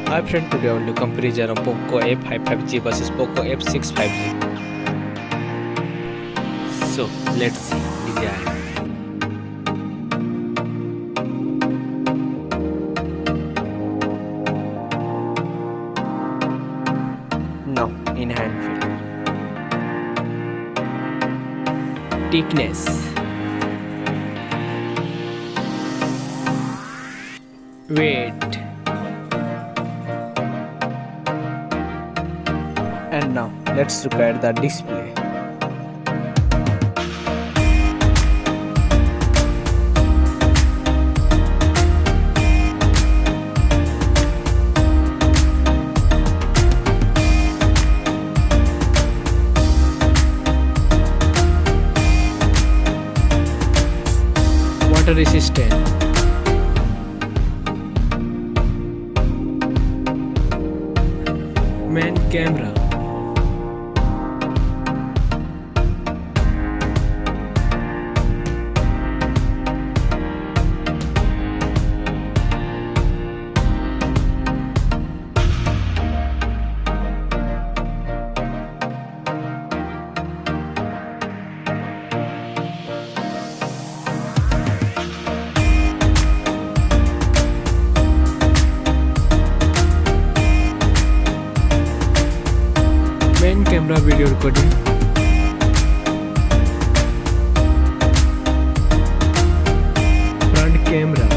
Hi friend, today I will do comparison of Poco F5 5G versus Poco F6 5G. So let's see design. Now in hand feel. Thickness. Weight. And now let's look at the display. Water resistant. Main camera. Main camera video recording. Front camera.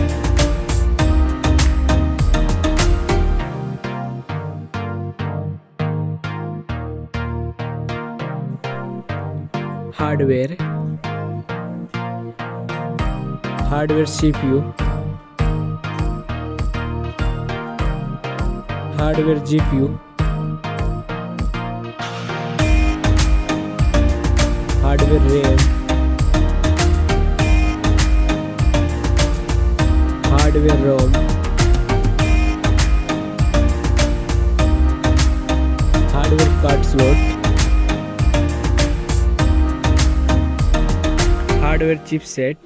Hardware CPU, hardware GPU, hardware RAM, hardware ROM, hardware card slot, hardware chipset,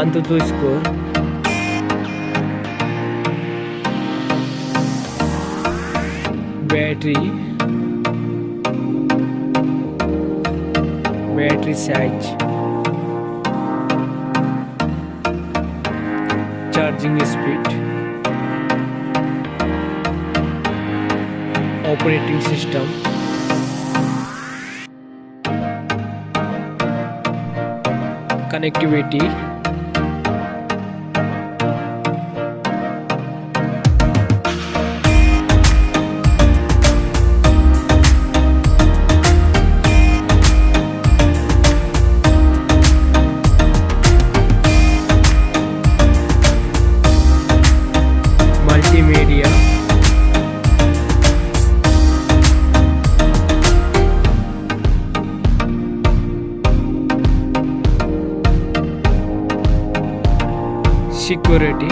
AnTuTu score, battery size, charging speed, operating system, connectivity, multimedia, security,